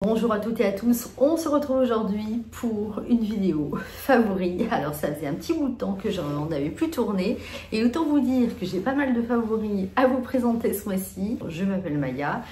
Bonjour à toutes et à tous, on se retrouve aujourd'hui pour une vidéo favoris. Alors ça faisait un petit bout de temps que j'en avais plus tourné et autant vous dire que j'ai pas mal de favoris à vous présenter ce mois-ci. Je m'appelle Maya,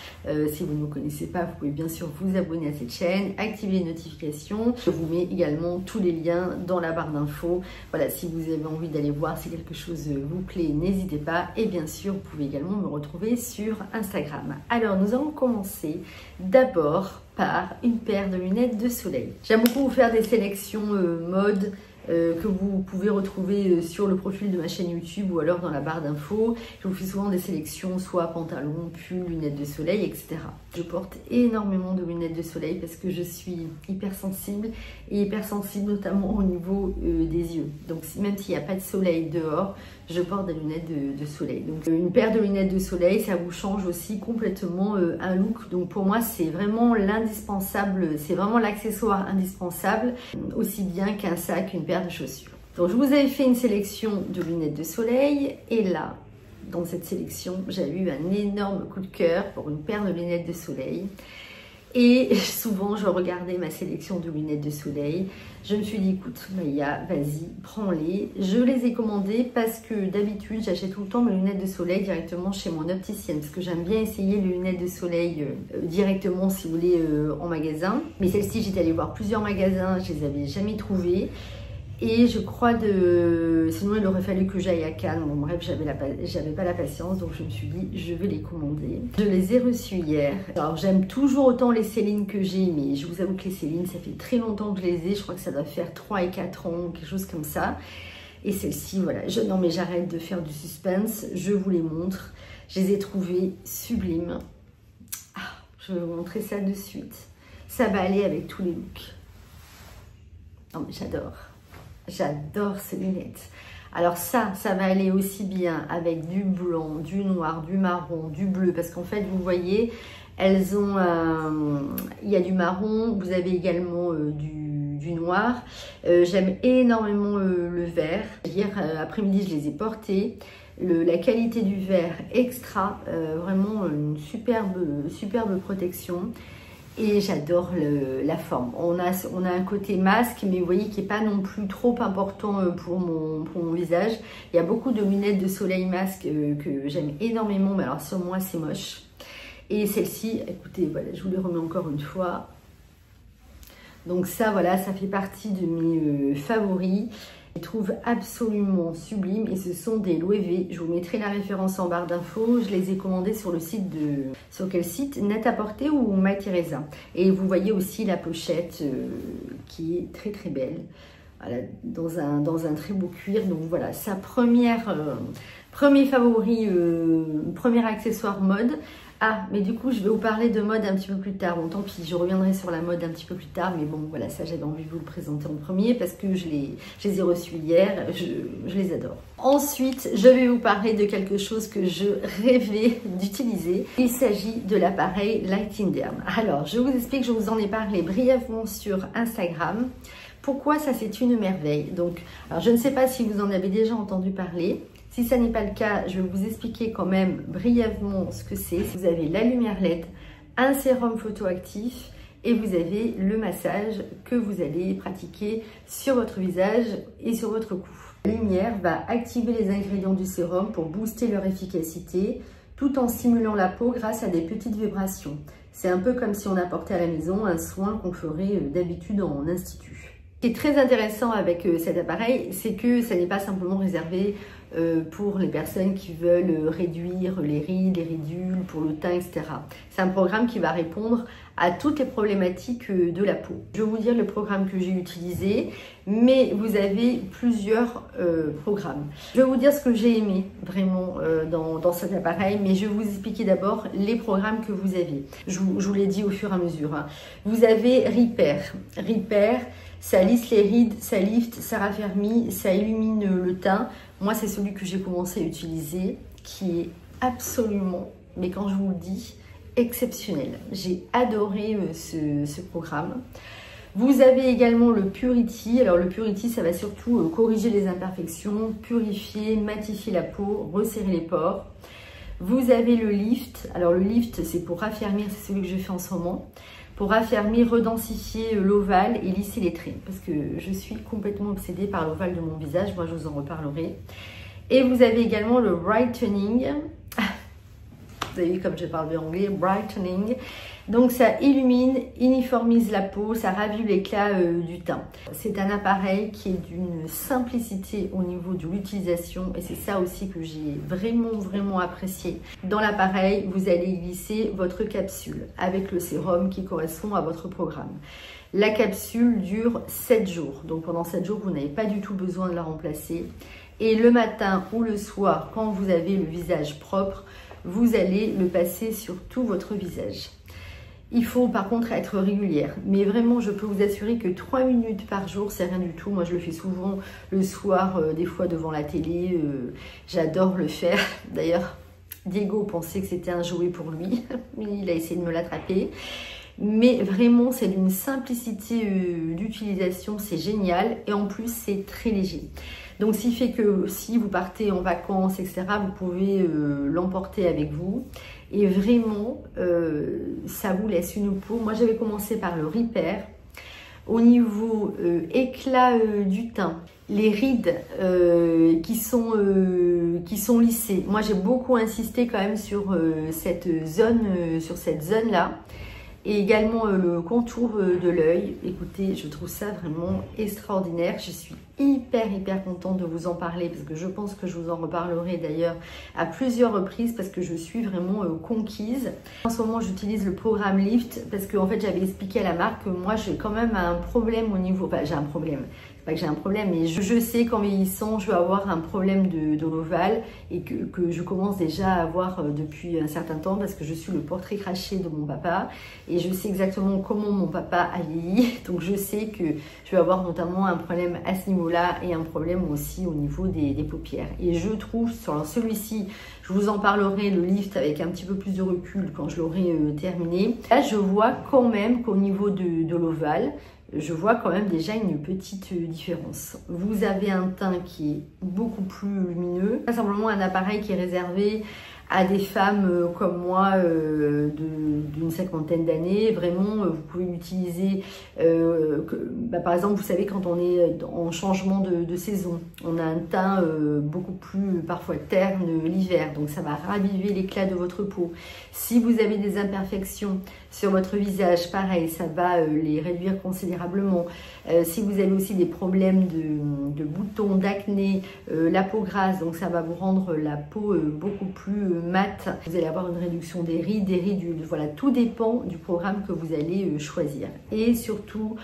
si vous ne me connaissez pas, vous pouvez bien sûr vous abonner à cette chaîne, activer les notifications. Je vous mets également tous les liens dans la barre d'infos. Voilà, si vous avez envie d'aller voir si quelque chose vous plaît, n'hésitez pas. Et bien sûr, vous pouvez également me retrouver sur Instagram. Alors nous allons commencer d'abord par une paire de lunettes de soleil. J'aime beaucoup vous faire des sélections mode que vous pouvez retrouver sur le profil de ma chaîne YouTube ou alors dans la barre d'infos. Je vous fais souvent des sélections, soit pantalon, pull, lunettes de soleil, etc. Je porte énormément de lunettes de soleil parce que je suis hypersensible et hypersensible notamment au niveau des yeux. Donc même s'il n'y a pas de soleil dehors, je porte des lunettes de soleil. Donc une paire de lunettes de soleil, ça vous change aussi complètement un look. Donc pour moi, c'est vraiment l'indispensable, c'est vraiment l'accessoire indispensable, aussi bien qu'un sac, une paire de chaussures. Donc je vous avais fait une sélection de lunettes de soleil et là, dans cette sélection, j'avais eu un énorme coup de cœur pour une paire de lunettes de soleil. Et souvent, je regardais ma sélection de lunettes de soleil. Je me suis dit, écoute, Maya, vas-y, prends-les. Je les ai commandées parce que d'habitude, j'achète tout le temps mes lunettes de soleil directement chez mon opticienne. Parce que j'aime bien essayer les lunettes de soleil directement, si vous voulez, en magasin. Mais celle-ci, j'étais allée voir plusieurs magasins, je les avais jamais trouvées. Et je crois sinon il aurait fallu que j'aille à Cannes. Bon bref, j'avais pas la patience, donc je me suis dit je vais les commander. Je les ai reçues hier. Alors j'aime toujours autant les Céline que j'ai, mais je vous avoue que les Céline, ça fait très longtemps que je les ai. Je crois que ça doit faire 3 et 4 ans, quelque chose comme ça. Et celle-ci, voilà. Non mais j'arrête de faire du suspense, je vous les montre. Je les ai trouvées sublimes. Ah, je vais vous montrer ça de suite. Ça va aller avec tous les looks. Non mais j'adore. J'adore ces lunettes. Alors ça va aller aussi bien avec du blanc, du noir, du marron, du bleu. Parce qu'en fait, vous voyez, elles ont... il y a du marron, vous avez également du noir. J'aime énormément le vert. Hier après-midi, je les ai portées. La qualité du verre extra, vraiment une superbe protection. Et j'adore la forme. On a un côté masque, mais vous voyez qui n'est pas non plus trop important pour mon visage. Il y a beaucoup de lunettes de soleil masque que j'aime énormément, mais alors sur moi c'est moche. Et celle-ci, écoutez, voilà, je vous les remets encore une fois. Donc ça, voilà, ça fait partie de mes favoris. Je les trouve absolument sublimes et ce sont des Loewe. Je vous mettrai la référence en barre d'infos. Je les ai commandées sur le site sur quel site? Net-à-Porter ou Mytheresa. Et vous voyez aussi la pochette qui est très très belle. Voilà, dans un très beau cuir. Donc voilà, sa premier favori, premier accessoire mode. Ah, mais du coup, je vais vous parler de mode un petit peu plus tard. Bon, tant pis, je reviendrai sur la mode un petit peu plus tard. Mais bon, voilà, ça, j'avais envie de vous le présenter en premier parce que je les ai reçus hier. Je les adore. Ensuite, je vais vous parler de quelque chose que je rêvais d'utiliser. Il s'agit de l'appareil Lighting Derm. Alors, je vous explique, je vous en ai parlé brièvement sur Instagram. Pourquoi ça, c'est une merveille. Donc, alors, je ne sais pas si vous en avez déjà entendu parler. Si ça n'est pas le cas, je vais vous expliquer quand même brièvement ce que c'est. Vous avez la lumière LED, un sérum photoactif et vous avez le massage que vous allez pratiquer sur votre visage et sur votre cou. La lumière va activer les ingrédients du sérum pour booster leur efficacité tout en stimulant la peau grâce à des petites vibrations. C'est un peu comme si on apportait à la maison un soin qu'on ferait d'habitude en institut. Ce qui est très intéressant avec cet appareil, c'est que ça n'est pas simplement réservé pour les personnes qui veulent réduire les rides, les ridules, pour le teint, etc. C'est un programme qui va répondre à toutes les problématiques de la peau. Je vais vous dire le programme que j'ai utilisé, mais vous avez plusieurs programmes. Je vais vous dire ce que j'ai aimé vraiment dans cet appareil, mais je vais vous expliquer d'abord les programmes que vous avez. Je vous l'ai dit au fur et à mesure. Hein. Vous avez Repair. Repair, ça lisse les rides, ça lift, ça raffermit, ça illumine le teint. Moi, c'est celui que j'ai commencé à utiliser, qui est absolument, mais quand je vous le dis, exceptionnel. J'ai adoré ce programme. Vous avez également le Purity. Alors le Purity, ça va surtout corriger les imperfections, purifier, matifier la peau, resserrer les pores. Vous avez le Lift. Alors le Lift, c'est pour raffermir, c'est celui que je fais en ce moment. pour affermir, redensifier l'ovale et lisser les traits. Parce que je suis complètement obsédée par l'ovale de mon visage, moi je vous en reparlerai. Et vous avez également le brightening. Vous avez vu comme je parle bien anglais, brightening. Donc ça illumine, uniformise la peau, ça ravive l'éclat du teint. C'est un appareil qui est d'une simplicité au niveau de l'utilisation et c'est ça aussi que j'ai vraiment apprécié. Dans l'appareil, vous allez glisser votre capsule avec le sérum qui correspond à votre programme. La capsule dure 7 jours, donc pendant 7 jours, vous n'avez pas du tout besoin de la remplacer. Et le matin ou le soir, quand vous avez le visage propre, vous allez le passer sur tout votre visage. Il faut par contre être régulière, mais vraiment je peux vous assurer que 3 minutes par jour c'est rien du tout. Moi je le fais souvent le soir, des fois devant la télé, j'adore le faire. D'ailleurs Diego pensait que c'était un jouet pour lui, il a essayé de me l'attraper. Mais vraiment c'est d'une simplicité d'utilisation, c'est génial et en plus c'est très léger. Donc ce qui fait que si vous partez en vacances etc, vous pouvez l'emporter avec vous. Et vraiment, ça vous laisse une peau. Moi, j'avais commencé par le Repair. Au niveau éclat du teint, les rides qui sont lissées. Moi, j'ai beaucoup insisté quand même sur cette zone-là. Et également le contour de l'œil. Écoutez, je trouve ça vraiment extraordinaire. Je suis hyper contente de vous en parler parce que je pense que je vous en reparlerai d'ailleurs à plusieurs reprises parce que je suis vraiment conquise. En ce moment, j'utilise le programme Lift parce que en fait, j'avais expliqué à la marque que moi, j'ai quand même un problème au niveau... Enfin, j'ai un problème. Pas que j'ai un problème, mais je sais qu'en vieillissant, je vais avoir un problème de l'ovale et que je commence déjà à avoir depuis un certain temps parce que je suis le portrait craché de mon papa et je sais exactement comment mon papa a vieilli. Donc je sais que je vais avoir notamment un problème à ce niveau-là et un problème aussi au niveau des paupières. Et je trouve sur celui-ci, je vous en parlerai, le Lift avec un petit peu plus de recul quand je l'aurai terminé. Là, je vois quand même qu'au niveau de l'ovale, je vois quand même déjà une petite différence. Vous avez un teint qui est beaucoup plus lumineux. Pas simplement un appareil qui est réservé à des femmes comme moi d'une cinquantaine d'années. Vraiment, vous pouvez l'utiliser, par exemple, vous savez, quand on est en changement de saison, on a un teint beaucoup plus parfois terne l'hiver, donc ça va raviver l'éclat de votre peau. Si vous avez des imperfections sur votre visage, pareil, ça va les réduire considérablement. Si vous avez aussi des problèmes de boutons, d'acné, la peau grasse, donc ça va vous rendre la peau beaucoup plus mat. Vous allez avoir une réduction des rides, des ridules. Voilà, tout dépend du programme que vous allez choisir. Et surtout,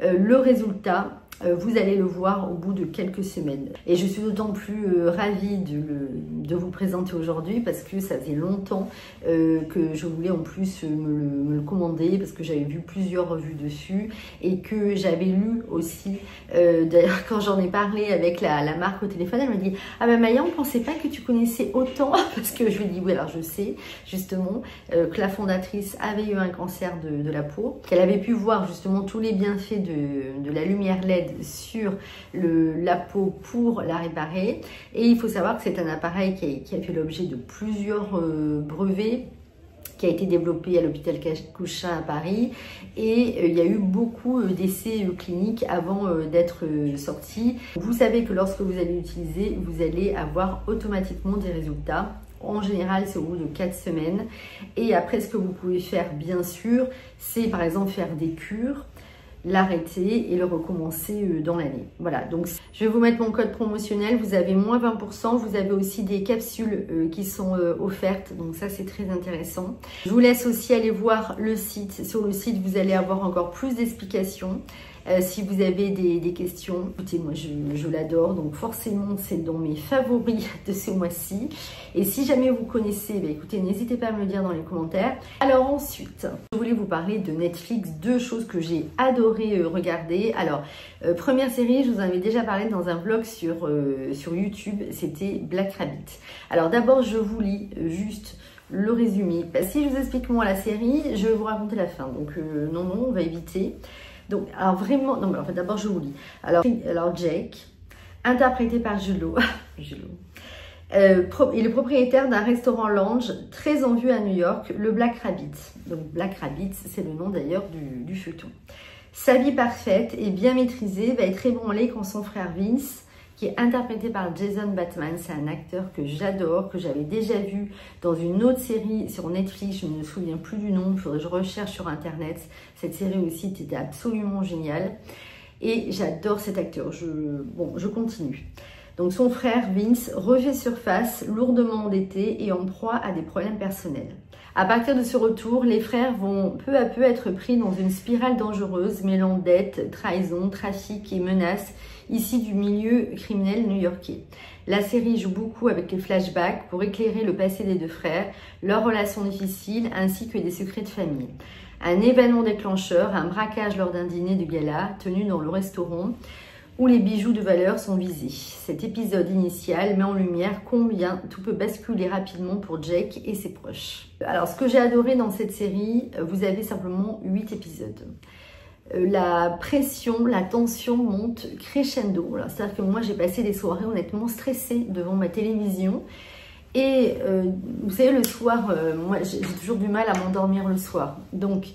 le résultat, vous allez le voir au bout de quelques semaines. Et je suis d'autant plus ravie de vous présenter aujourd'hui parce que ça faisait longtemps que je voulais en plus me le commander parce que j'avais vu plusieurs revues dessus et que j'avais lu aussi. D'ailleurs, quand j'en ai parlé avec la marque au téléphone, elle m'a dit « Ah ben Maya, on ne pensait pas que tu connaissais autant » parce que je lui ai dit « Oui, alors je sais justement que la fondatrice avait eu un cancer de la peau, qu'elle avait pu voir justement tous les bienfaits de la lumière LED sur la peau pour la réparer. Et il faut savoir que c'est un appareil qui a fait l'objet de plusieurs brevets, qui a été développé à l'hôpital Cochin à Paris et il y a eu beaucoup d'essais cliniques avant d'être sorti. Vous savez que lorsque vous allez l'utiliser, vous allez avoir automatiquement des résultats. En général, c'est au bout de 4 semaines. Et après, ce que vous pouvez faire, bien sûr, c'est par exemple faire des cures, l'arrêter et le recommencer dans l'année. Voilà, donc je vais vous mettre mon code promotionnel, vous avez moins 20%, vous avez aussi des capsules qui sont offertes, donc ça c'est très intéressant. Je vous laisse aussi aller voir le site, sur le site vous allez avoir encore plus d'explications. Si vous avez des questions, écoutez, moi je l'adore, donc forcément c'est dans mes favoris de ce mois-ci. Et si jamais vous connaissez, écoutez, n'hésitez pas à me le dire dans les commentaires. Alors ensuite, je voulais vous parler de Netflix, deux choses que j'ai adoré regarder. Alors, première série, je vous en avais déjà parlé dans un vlog sur YouTube, c'était Black Rabbit. Alors d'abord, je vous lis juste le résumé. Si je vous explique moi la série, je vais vous raconter la fin, donc non, on va éviter. Donc, alors vraiment, non, mais en fait, d'abord, je vous lis. Alors Jake, interprété par Jude Law, Et le propriétaire d'un restaurant lounge très en vue à New York, le Black Rabbit. Donc Black Rabbit, c'est le nom d'ailleurs du feuilleton. Sa vie parfaite et bien maîtrisée va être ébranlée quand son frère Vince, qui est interprété par Jason Bateman, c'est un acteur que j'adore, que j'avais déjà vu dans une autre série sur Netflix, je ne me souviens plus du nom, il faudrait que je recherche sur internet. Cette série aussi était absolument géniale et j'adore cet acteur. Je continue. Donc son frère Vince refait surface, lourdement endetté et en proie à des problèmes personnels. À partir de ce retour, les frères vont peu à peu être pris dans une spirale dangereuse mêlant dettes, trahison, trafic et menaces ici du milieu criminel new-yorkais. La série joue beaucoup avec les flashbacks pour éclairer le passé des deux frères, leurs relations difficiles ainsi que des secrets de famille. Un événement déclencheur, un braquage lors d'un dîner de gala tenu dans le restaurant où les bijoux de valeur sont visés. Cet épisode initial met en lumière combien tout peut basculer rapidement pour Jake et ses proches. Alors, ce que j'ai adoré dans cette série, vous avez simplement 8 épisodes. La pression, la tension monte crescendo. C'est-à-dire que moi, j'ai passé des soirées honnêtement stressées devant ma télévision. Et vous savez, le soir, moi, j'ai toujours du mal à m'endormir le soir. Donc,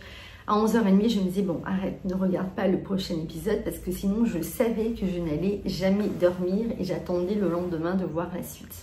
à 11h30, je me disais, bon, arrête, ne regarde pas le prochain épisode parce que sinon, je savais que je n'allais jamais dormir et j'attendais le lendemain de voir la suite.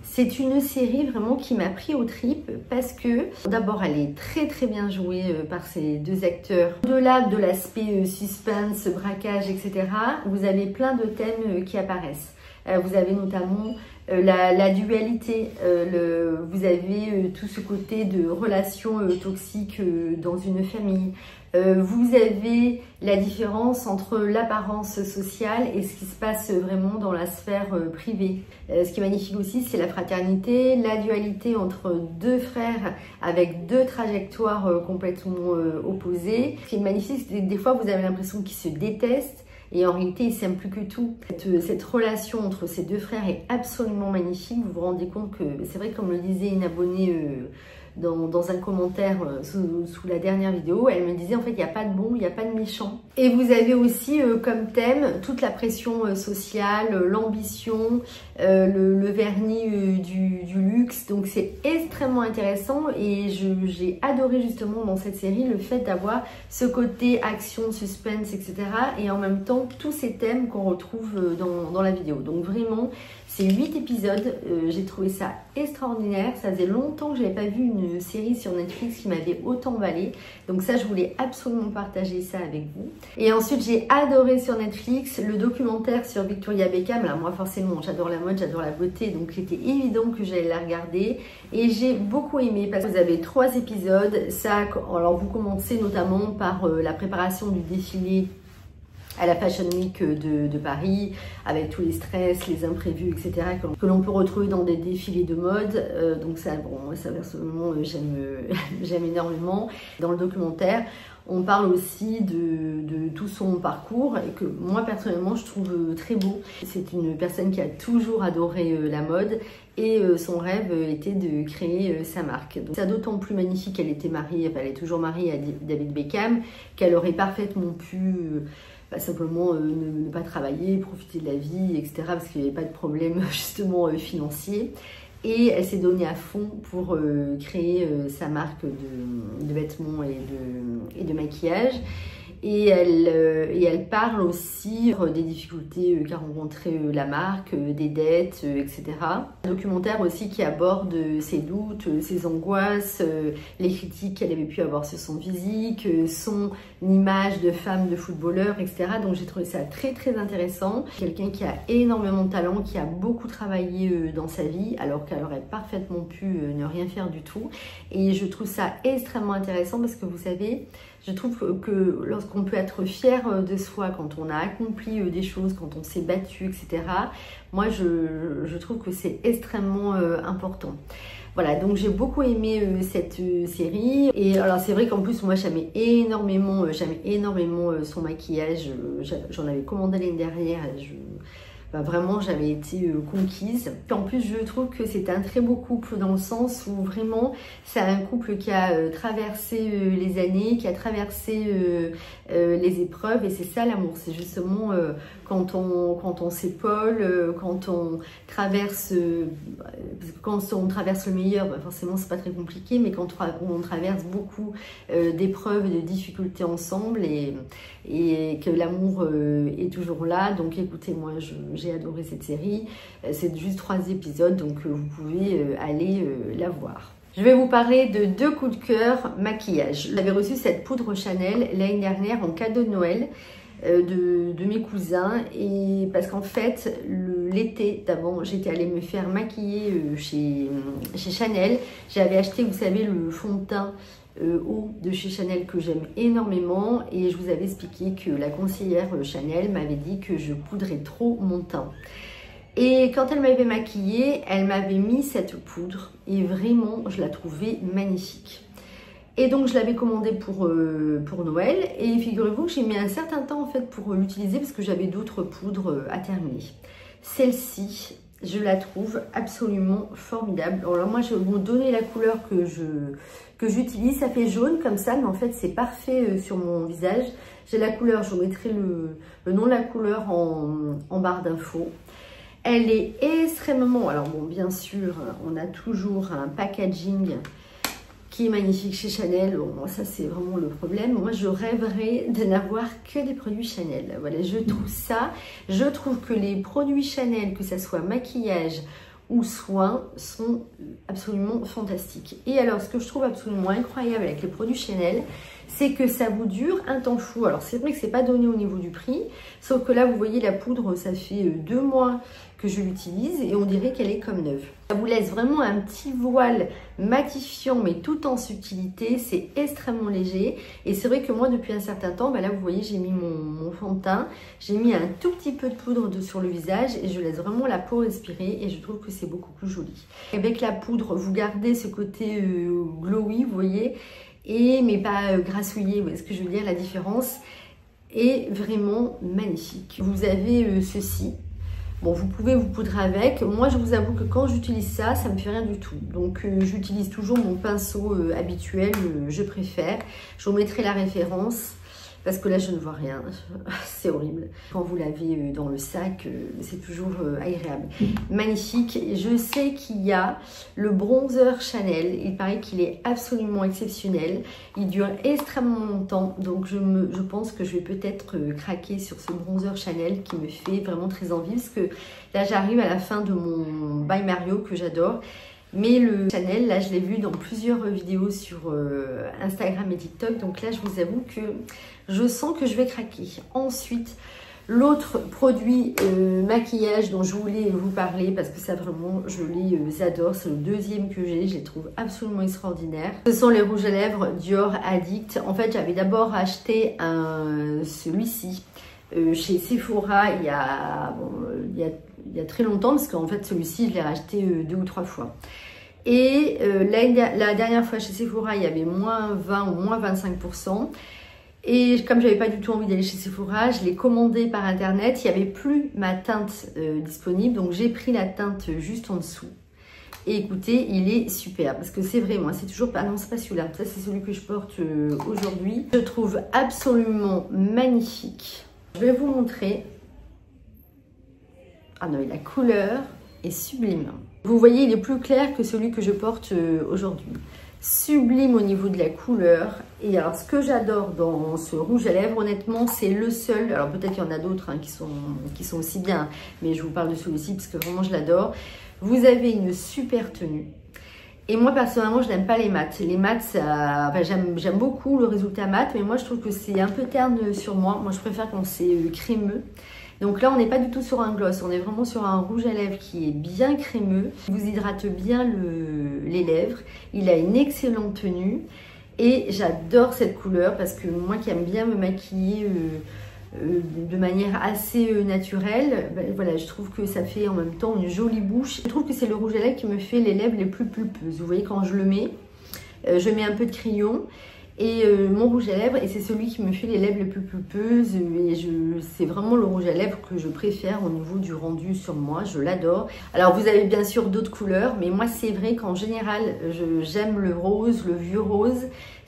C'est une série vraiment qui m'a pris aux tripes parce que d'abord, elle est très très bien jouée par ces deux acteurs. Au-delà de l'aspect suspense, braquage, etc., vous avez plein de thèmes qui apparaissent. Vous avez notamment la dualité, vous avez tout ce côté de relations toxiques dans une famille. Vous avez la différence entre l'apparence sociale et ce qui se passe vraiment dans la sphère privée. Ce qui est magnifique aussi, c'est la fraternité, la dualité entre deux frères avec deux trajectoires complètement opposées. Ce qui est magnifique, c'est que des fois, vous avez l'impression qu'ils se détestent. Et en réalité, ils s'aiment plus que tout. Cette relation entre ces deux frères est absolument magnifique. Vous vous rendez compte que, c'est vrai, comme le disait une abonnée dans un commentaire sous la dernière vidéo, elle me disait en fait il n'y a pas de bon, il n'y a pas de méchant. Et vous avez aussi comme thème toute la pression sociale, l'ambition, le vernis du luxe. Donc c'est extrêmement intéressant et j'ai adoré justement dans cette série le fait d'avoir ce côté action, suspense, etc. Et en même temps tous ces thèmes qu'on retrouve dans la vidéo. Donc vraiment, c'est 8 épisodes, j'ai trouvé ça extraordinaire. Ça faisait longtemps que je n'avais pas vu une série sur Netflix qui m'avait autant emballée. Donc ça, je voulais absolument partager ça avec vous. Et ensuite, j'ai adoré sur Netflix le documentaire sur Victoria Beckham. Alors moi, forcément, j'adore la mode, j'adore la beauté. Donc c'était évident que j'allais la regarder. Et j'ai beaucoup aimé parce que vous avez 3 épisodes. Alors vous commencez notamment par la préparation du défilé à la Fashion Week de Paris, avec tous les stress, les imprévus, etc. que l'on peut retrouver dans des défilés de mode. Donc ça, bon, ça personnellement, j'aime énormément. Dans le documentaire, on parle aussi de tout son parcours et que moi, personnellement, je trouve très beau. C'est une personne qui a toujours adoré la mode et son rêve était de créer sa marque. Donc c'est d'autant plus magnifique qu'elle était mariée, enfin, elle est toujours mariée à David Beckham, qu'elle aurait parfaitement pu simplement ne pas travailler, profiter de la vie, etc. parce qu'il n'y avait pas de problème justement financier. Et elle s'est donnée à fond pour créer sa marque de vêtements et de maquillage. Et elle parle aussi des difficultés qu'a rencontré la marque, des dettes, etc. Un documentaire aussi qui aborde ses doutes, ses angoisses, les critiques qu'elle avait pu avoir sur son physique, son image de femme de footballeur, etc. Donc j'ai trouvé ça très très intéressant. Quelqu'un qui a énormément de talent, qui a beaucoup travaillé dans sa vie, alors qu'elle aurait parfaitement pu ne rien faire du tout. Et je trouve ça extrêmement intéressant parce que vous savez, je trouve que lorsqu'on peut être fier de soi, quand on a accompli des choses, quand on s'est battu, etc., moi je trouve que c'est extrêmement important. Voilà, donc j'ai beaucoup aimé cette série. Et alors c'est vrai qu'en plus moi j'aimais énormément son maquillage. J'en avais commandé l'année dernière. vraiment j'avais été conquise. En plus je trouve que c'est un très beau couple dans le sens où vraiment c'est un couple qui a traversé les années, qui a traversé les épreuves, et c'est ça l'amour, c'est justement quand on s'épaule, quand on traverse le meilleur, forcément c'est pas très compliqué, mais quand on traverse beaucoup d'épreuves et de difficultés ensemble, et que l'amour est toujours là. Donc écoutez, moi j'ai adoré cette série, c'est juste 3 épisodes, donc vous pouvez aller la voir. Je vais vous parler de 2 coups de cœur maquillage. J'avais reçu cette poudre Chanel l'année dernière en cadeau de Noël de mes cousins, et parce qu'en fait l'été d'avant j'étais allée me faire maquiller chez Chanel. J'avais acheté, vous savez, le fond de teint eau de chez Chanel que j'aime énormément, et je vous avais expliqué que la conseillère Chanel m'avait dit que je poudrais trop mon teint. Et quand elle m'avait maquillée, elle m'avait mis cette poudre et vraiment je la trouvais magnifique. Et donc je l'avais commandée pour Noël, et figurez-vous que j'ai mis un certain temps en fait pour l'utiliser parce que j'avais d'autres poudres à terminer. Celle-ci, je la trouve absolument formidable. Alors moi je vais vous donner la couleur que j'utilise. Ça fait jaune comme ça, mais en fait c'est parfait sur mon visage. J'ai la couleur, je vous mettrai le nom de la couleur en barre d'infos. Elle est extrêmement... Alors bon, bien sûr, on a toujours un packaging qui est magnifique chez Chanel. Bon, ça c'est vraiment le problème. Moi je rêverais de n'avoir que des produits Chanel. Voilà, je trouve ça. Je trouve que les produits Chanel, que ça soit maquillage ou soins, sont absolument fantastiques. Et alors ce que je trouve absolument incroyable avec les produits Chanel, c'est que ça vous dure un temps fou. Alors c'est vrai que c'est pas donné au niveau du prix, sauf que là vous voyez la poudre, ça fait 2 mois que je l'utilise et on dirait qu'elle est comme neuve. Ça vous laisse vraiment un petit voile matifiant mais tout en subtilité, c'est extrêmement léger. Et c'est vrai que moi depuis un certain temps, là vous voyez j'ai mis mon fond de teint, j'ai mis un tout petit peu de poudre sur le visage et je laisse vraiment la peau respirer, et je trouve que c'est beaucoup plus joli. Avec la poudre vous gardez ce côté glowy, vous voyez, mais pas grassouillé, vous voyez ce que je veux dire, la différence est vraiment magnifique. Vous avez ceci. Bon, vous pouvez vous poudrer avec. Moi, je vous avoue que quand j'utilise ça, ça me fait rien du tout. Donc, j'utilise toujours mon pinceau habituel, je préfère. Je vous mettrai la référence parce que là, je ne vois rien. C'est horrible. Quand vous l'avez dans le sac, c'est toujours agréable. Magnifique. Je sais qu'il y a le bronzer Chanel. Il paraît qu'il est absolument exceptionnel. Il dure extrêmement longtemps. Donc, je pense que je vais peut-être craquer sur ce bronzer Chanel qui me fait vraiment très envie. Parce que là, j'arrive à la fin de mon By Mario que j'adore. Mais le Chanel, là, je l'ai vu dans plusieurs vidéos sur Instagram et TikTok. Donc là, je vous avoue que je sens que je vais craquer. Ensuite, l'autre produit maquillage dont je voulais vous parler, parce que ça vraiment, je les adore. C'est le 2e que j'ai. Je les trouve absolument extraordinaires. Ce sont les rouges à lèvres Dior Addict. En fait, j'avais d'abord acheté celui-ci chez Sephora il y a très longtemps, parce qu'en fait celui-ci je l'ai racheté 2 ou 3 fois. Et la dernière fois chez Sephora il y avait moins 20 ou moins 25%. Et comme j'avais pas du tout envie d'aller chez Sephora, je l'ai commandé par internet. Il n'y avait plus ma teinte disponible, donc j'ai pris la teinte juste en dessous. Et écoutez, il est super, parce que c'est vrai, moi c'est toujours... Ah non, c'est pas celui-là, ça c'est celui que je porte aujourd'hui. Je le trouve absolument magnifique. Je vais vous montrer. Ah non, la couleur est sublime. Vous voyez, il est plus clair que celui que je porte aujourd'hui. Sublime au niveau de la couleur. Et alors, ce que j'adore dans ce rouge à lèvres, honnêtement, c'est le seul. Alors, peut-être qu'il y en a d'autres qui sont aussi bien, mais je vous parle de celui-ci parce que vraiment, je l'adore. Vous avez une super tenue. Et moi, personnellement, je n'aime pas les mats. Les mats, enfin, j'aime beaucoup le résultat mat, mais moi, je trouve que c'est un peu terne sur moi. Moi, je préfère quand c'est crémeux. Donc là, on n'est pas du tout sur un gloss, on est vraiment sur un rouge à lèvres qui est bien crémeux. Il vous hydrate bien les lèvres. Il a une excellente tenue et j'adore cette couleur parce que moi qui aime bien me maquiller de manière assez naturelle, voilà, je trouve que ça fait en même temps une jolie bouche. Je trouve que c'est le rouge à lèvres qui me fait les lèvres les plus pulpeuses. Vous voyez, quand je le mets, je mets un peu de crayon. Et mon rouge à lèvres, et c'est celui qui me fait les lèvres les plus pulpeuses, et c'est vraiment le rouge à lèvres que je préfère au niveau du rendu sur moi, je l'adore. Alors vous avez bien sûr d'autres couleurs, mais moi c'est vrai qu'en général j'aime le rose, le vieux rose.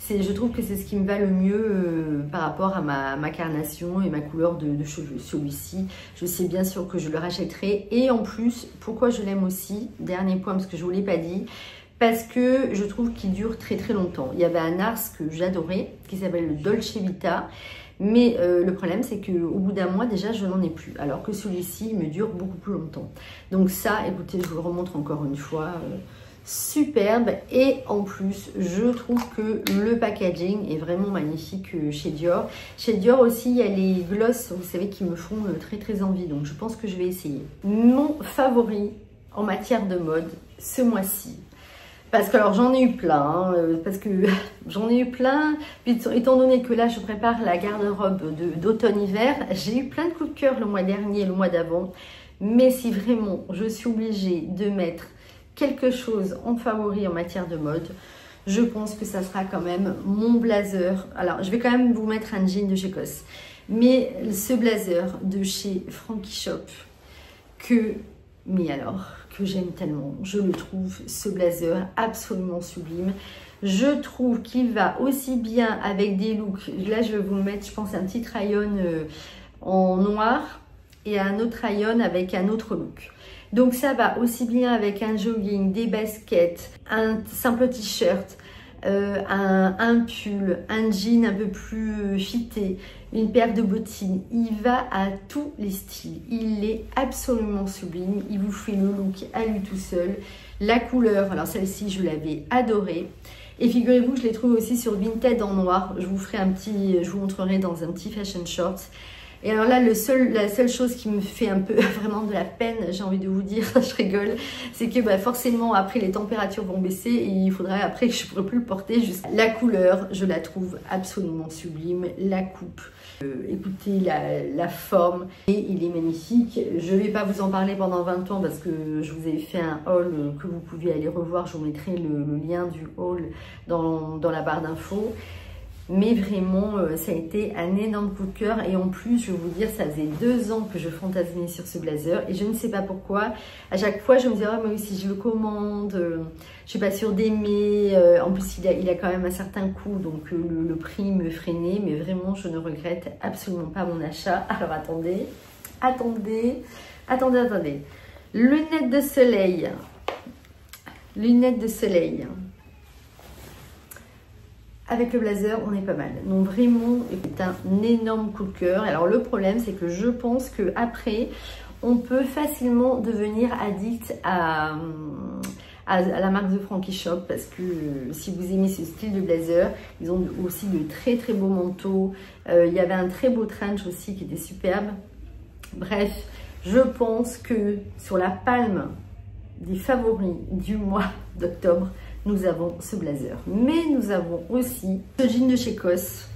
Je trouve que c'est ce qui me va le mieux par rapport à ma carnation et ma couleur de cheveux. Celui-ci, je sais bien sûr que je le rachèterai. Et en plus, pourquoi je l'aime aussi, dernier point parce que je ne vous l'ai pas dit, parce que je trouve qu'il dure très très longtemps. Il y avait un NARS que j'adorais, qui s'appelle le Dolce Vita, mais le problème c'est qu'au bout d'un mois déjà je n'en ai plus, alors que celui-ci me dure beaucoup plus longtemps. Donc ça, écoutez, je vous le remontre encore une fois, superbe. Et en plus, je trouve que le packaging est vraiment magnifique chez Dior. Chez Dior aussi, il y a les gloss, vous savez, qui me font très très envie, donc je pense que je vais essayer. Mon favori en matière de mode ce mois-ci, parce que alors j'en ai eu plein, puis étant donné que là je prépare la garde-robe d'automne-hiver, j'ai eu plein de coups de cœur le mois dernier et le mois d'avant, mais si vraiment je suis obligée de mettre quelque chose en favori en matière de mode, je pense que ça sera quand même mon blazer. Alors je vais quand même vous mettre un jean de chez COS, mais ce blazer de chez Frankie Shop que j'aime tellement. Je le trouve, ce blazer, absolument sublime. Je trouve qu'il va aussi bien avec des looks. Là, je vais vous mettre, je pense, un petit try-on en noir et un autre try-on avec un autre look. Donc, ça va aussi bien avec un jogging, des baskets, un simple t-shirt, un pull, un jean un peu plus fité, une paire de bottines. Il va à tous les styles. Il est absolument sublime. Il vous fait le look à lui tout seul. La couleur, alors celle-ci, je l'avais adorée. Et figurez-vous, je l'ai trouvée aussi sur Vinted en noir. Je vous montrerai dans un petit fashion short. Et alors là, la seule chose qui me fait un peu vraiment de la peine, j'ai envie de vous dire, je rigole, c'est que forcément après les températures vont baisser et il faudrait après que je ne pourrai plus le porter. Juste la couleur, je la trouve absolument sublime, la coupe, écoutez la forme, et il est magnifique. Je ne vais pas vous en parler pendant 20 ans parce que je vous ai fait un haul que vous pouvez aller revoir. Je vous mettrai le lien du haul dans la barre d'infos. Mais vraiment, ça a été un énorme coup de cœur. Et en plus, je vais vous dire, ça faisait 2 ans que je fantasmais sur ce blazer. Et je ne sais pas pourquoi. À chaque fois, je me disais, oh, mais oui, si je le commande, je ne suis pas sûre d'aimer. En plus, il a quand même un certain coût. Donc, le prix me freinait. Mais vraiment, je ne regrette absolument pas mon achat. Alors, attendez. Lunettes de soleil. Avec le blazer, on est pas mal. Donc vraiment, c'est un énorme coup de cœur. Alors le problème, c'est que je pense qu'après, on peut facilement devenir addict à la marque de Frankie Shop, parce que si vous aimez ce style de blazer, ils ont aussi de très très beaux manteaux. Il y avait un très beau trench aussi qui était superbe. Bref, je pense que sur la palme des favoris du mois d'octobre, nous avons ce blazer, mais nous avons aussi ce jean de chez COS.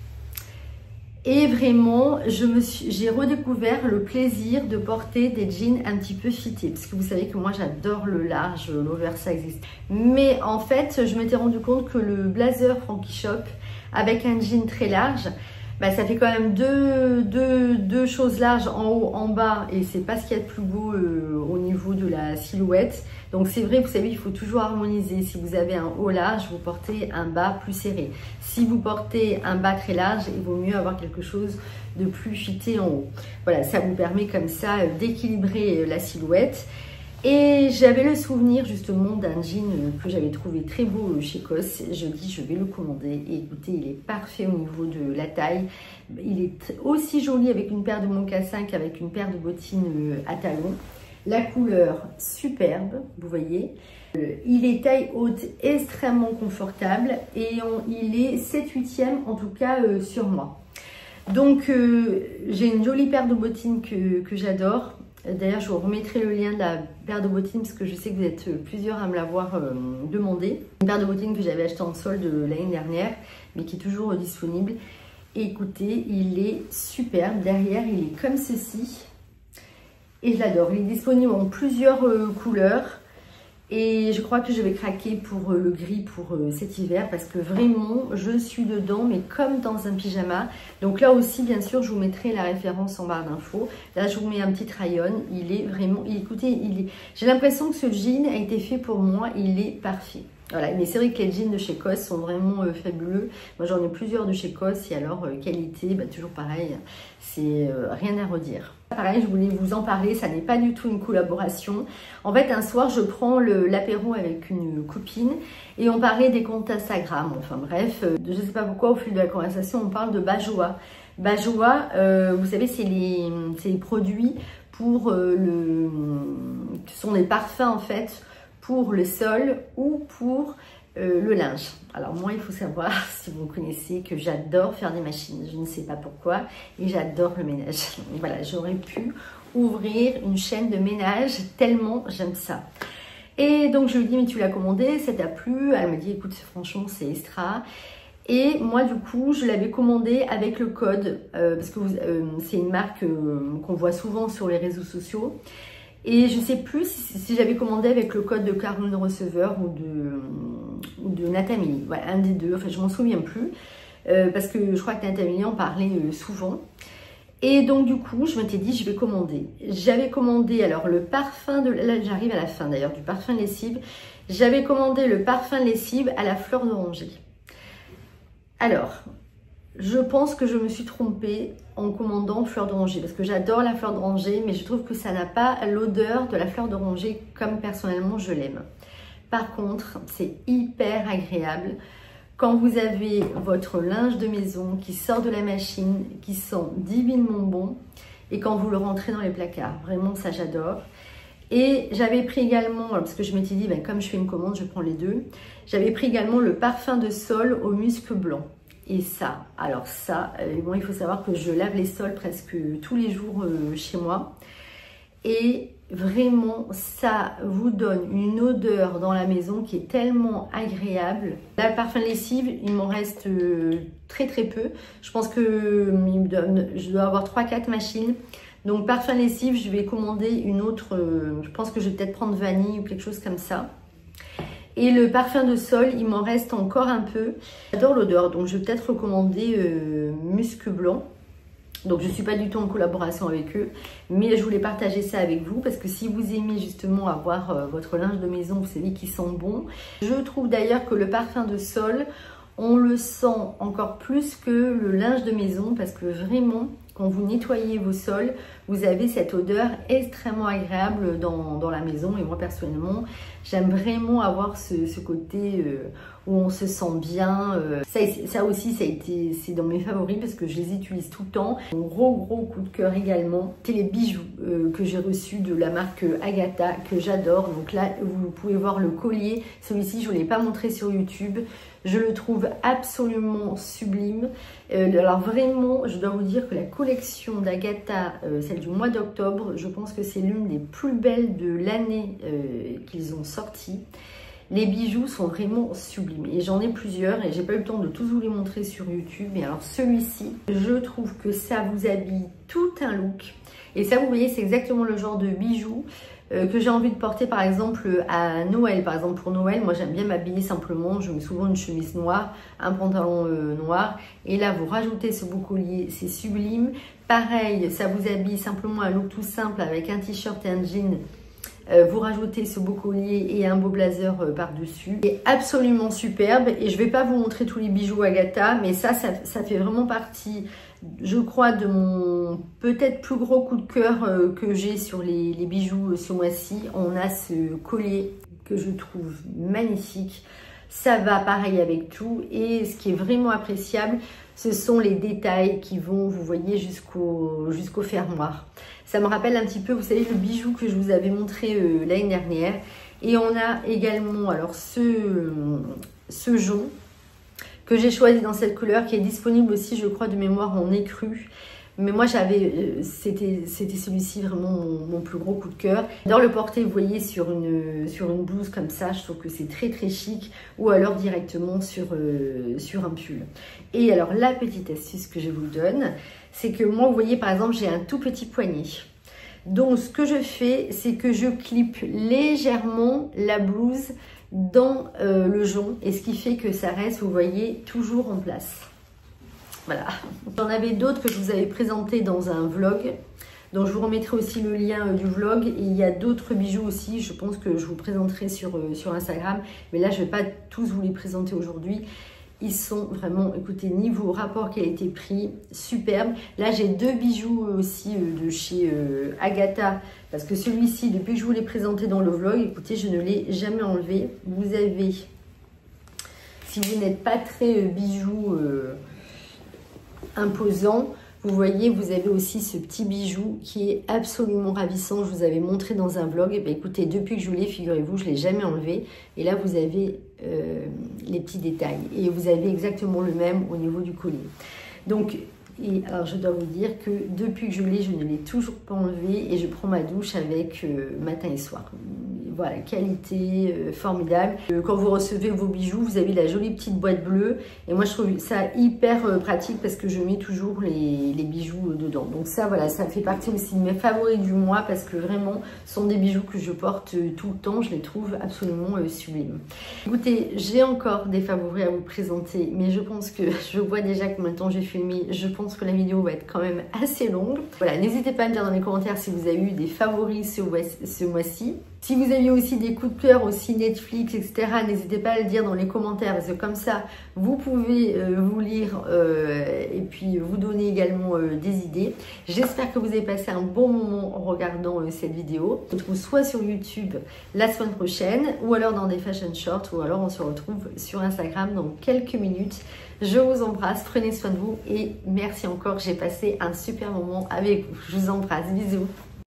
Et vraiment, j'ai redécouvert le plaisir de porter des jeans un petit peu fités, parce que vous savez que moi j'adore le large, l'oversize. Mais en fait, je m'étais rendu compte que le blazer Frankie Shop avec un jean très large, ça fait quand même deux choses larges en haut, en bas, et c'est pas ce qu'il y a de plus beau au niveau de la silhouette. Donc c'est vrai, vous savez, il faut toujours harmoniser. Si vous avez un haut large, vous portez un bas plus serré. Si vous portez un bas très large, il vaut mieux avoir quelque chose de plus fité en haut. Voilà, ça vous permet comme ça d'équilibrer la silhouette. Et j'avais le souvenir justement d'un jean que j'avais trouvé très beau chez COS. Je dis, je vais le commander. Et écoutez, il est parfait au niveau de la taille. Il est aussi joli avec une paire de mocassins qu'avec une paire de bottines à talons. La couleur, superbe, vous voyez. Il est taille haute, extrêmement confortable. Et il est 7/8e en tout cas sur moi. Donc, j'ai une jolie paire de bottines que j'adore. D'ailleurs, je vous remettrai le lien de la paire de bottines parce que je sais que vous êtes plusieurs à me l'avoir demandé. Une paire de bottines que j'avais achetée en solde l'année dernière, mais qui est toujours disponible. Et écoutez, il est superbe. Derrière, il est comme ceci. Et je l'adore. Il est disponible en plusieurs couleurs. Et je crois que je vais craquer pour le gris pour cet hiver parce que vraiment, je suis dedans, mais comme dans un pyjama. Donc là aussi, bien sûr, je vous mettrai la référence en barre d'infos. Là, je vous mets un petit try-on. Il est vraiment... Écoutez, j'ai l'impression que ce jean a été fait pour moi. Il est parfait. Voilà, mais c'est vrai que les jeans de chez COS sont vraiment fabuleux. Moi, j'en ai plusieurs de chez COS et alors, qualité, bah, toujours pareil, c'est rien à redire. Pareil, je voulais vous en parler, ça n'est pas du tout une collaboration. En fait, un soir, je prends l'apéro avec une copine et on parlait des comptes Instagram. Enfin bref, je ne sais pas pourquoi, au fil de la conversation, on parle de Bajoa. Bajoa, vous savez, c'est les produits pour ce sont des parfums en fait, pour le sol ou pour le linge. Alors moi, il faut savoir, si vous connaissez, que j'adore faire des machines. Je ne sais pas pourquoi, et j'adore le ménage. Voilà, j'aurais pu ouvrir une chaîne de ménage tellement j'aime ça. Et donc je lui dis, mais tu l'as commandé, ça t'a plu? Elle me dit, écoute, franchement, c'est extra. Et moi, du coup, je l'avais commandé avec le code, parce que c'est une marque qu'on voit souvent sur les réseaux sociaux. Et je ne sais plus si j'avais commandé avec le code de Caroline Receveur ou de Natamili. Voilà, un des deux. Enfin, je ne m'en souviens plus. Parce que je crois que Natamili en parlait souvent. Et donc, du coup, je m'étais dit, je vais commander. J'avais commandé, alors, le parfum de... Là, j'arrive à la fin, d'ailleurs, du parfum lessive. J'avais commandé le parfum lessive à la fleur d'oranger. Alors... Je pense que je me suis trompée en commandant fleur d'oranger parce que j'adore la fleur d'oranger, mais je trouve que ça n'a pas l'odeur de la fleur d'oranger comme personnellement je l'aime. Par contre, c'est hyper agréable quand vous avez votre linge de maison qui sort de la machine, qui sent divinement bon, et quand vous le rentrez dans les placards. Vraiment, ça j'adore. Et j'avais pris également, parce que je m'étais dit, ben, comme je fais une commande, je prends les deux. J'avais pris également le parfum de sol au musc blanc. Et ça, alors ça, bon, il faut savoir que je lave les sols presque tous les jours chez moi. Et vraiment, ça vous donne une odeur dans la maison qui est tellement agréable. Là, le parfum lessive, il m'en reste très très peu. Je pense que je dois avoir 3-4 machines. Donc parfum lessive, je vais commander une autre, je pense que je vais peut-être prendre vanille ou quelque chose comme ça. Et le parfum de sol, il m'en reste encore un peu. J'adore l'odeur, donc je vais peut-être recommander musc blanc. Donc je ne suis pas du tout en collaboration avec eux, mais je voulais partager ça avec vous parce que si vous aimez justement avoir votre linge de maison, vous savez qu'il sent bon. Je trouve d'ailleurs que le parfum de sol, on le sent encore plus que le linge de maison parce que vraiment, quand vous nettoyez vos sols, vous avez cette odeur extrêmement agréable dans la maison. Et moi, personnellement, j'aime vraiment avoir ce côté où on se sent bien. Ça aussi, c'est dans mes favoris parce que je les utilise tout le temps. Mon gros coup de cœur également, c'est les bijoux que j'ai reçus de la marque Agatha, que j'adore. Donc là, vous pouvez voir le collier. Celui-ci, je ne l'ai pas montré sur YouTube. Je le trouve absolument sublime. Alors vraiment, je dois vous dire que la collection d'Agatha, celle du mois d'octobre, je pense que c'est l'une des plus belles de l'année qu'ils ont sorti. Les bijoux sont vraiment sublimes et j'en ai plusieurs et j'ai pas eu le temps de tous vous les montrer sur YouTube. Mais alors celui-ci, je trouve que ça vous habille tout un look. Et ça, vous voyez, c'est exactement le genre de bijoux que j'ai envie de porter par exemple à Noël. Par exemple pour Noël, moi j'aime bien m'habiller simplement, je mets souvent une chemise noire, un pantalon noir et là vous rajoutez ce beau collier, c'est sublime. Pareil, ça vous habille simplement un look tout simple avec un t-shirt et un jean. Vous rajoutez ce beau collier et un beau blazer par-dessus. C'est absolument superbe et je ne vais pas vous montrer tous les bijoux Agatha, mais ça fait vraiment partie, je crois, de mon peut-être plus gros coup de cœur que j'ai sur les bijoux ce mois-ci. On a ce collier que je trouve magnifique. Ça va pareil avec tout et ce qui est vraiment appréciable, ce sont les détails qui vont, vous voyez, jusqu'au fermoir. Ça me rappelle un petit peu, vous savez, le bijou que je vous avais montré l'année dernière. Et on a également alors ce jaune que j'ai choisi dans cette couleur qui est disponible aussi, je crois, de mémoire en écru. Mais moi, c'était celui-ci vraiment mon plus gros coup de cœur. J'adore le porter, vous voyez, sur une blouse comme ça. Je trouve que c'est très très chic. Ou alors directement sur un pull. Et alors, la petite astuce que je vous donne, c'est que moi, vous voyez, par exemple, j'ai un tout petit poignet. Donc ce que je fais, c'est que je clip légèrement la blouse dans le jonc, et ce qui fait que ça reste, vous voyez, toujours en place. Voilà. J'en avais d'autres que je vous avais présenté dans un vlog. Donc je vous remettrai aussi le lien du vlog, et il y a d'autres bijoux aussi, je pense que je vous présenterai sur Instagram, mais là je ne vais pas tous vous les présenter aujourd'hui. Ils sont vraiment, écoutez, niveau rapport qualité-prix, superbe. Là j'ai deux bijoux aussi de chez Agatha, parce que celui-ci, depuis que je vous l'ai présenté dans le vlog, écoutez, je ne l'ai jamais enlevé. Vous avez, si vous n'êtes pas très bijoux imposant, vous voyez, vous avez aussi ce petit bijou qui est absolument ravissant. Je vous avais montré dans un vlog. Et bien, écoutez, depuis que je l'ai, figurez-vous, je ne l'ai jamais enlevé. Et là, vous avez les petits détails. Et vous avez exactement le même au niveau du collier. Donc, alors je dois vous dire que depuis que je l'ai, je ne l'ai toujours pas enlevé. Et je prends ma douche avec matin et soir. Voilà, qualité formidable. Quand vous recevez vos bijoux, vous avez la jolie petite boîte bleue. Et moi, je trouve ça hyper pratique parce que je mets toujours les bijoux dedans. Donc ça, voilà, ça fait partie aussi de mes favoris du mois parce que vraiment, ce sont des bijoux que je porte tout le temps. Je les trouve absolument sublimes. Écoutez, j'ai encore des favoris à vous présenter, mais je pense que je vois déjà combien de temps j'ai filmé. Je pense que la vidéo va être quand même assez longue. Voilà, n'hésitez pas à me dire dans les commentaires si vous avez eu des favoris ce mois-ci. Si vous aviez aussi des coups de cœur, aussi Netflix, etc., n'hésitez pas à le dire dans les commentaires, parce que comme ça, vous pouvez vous lire et puis vous donner également des idées. J'espère que vous avez passé un bon moment en regardant cette vidéo. On se retrouve soit sur YouTube la semaine prochaine, ou alors dans des fashion shorts, ou alors on se retrouve sur Instagram dans quelques minutes. Je vous embrasse, prenez soin de vous et merci encore, j'ai passé un super moment avec vous. Je vous embrasse, bisous.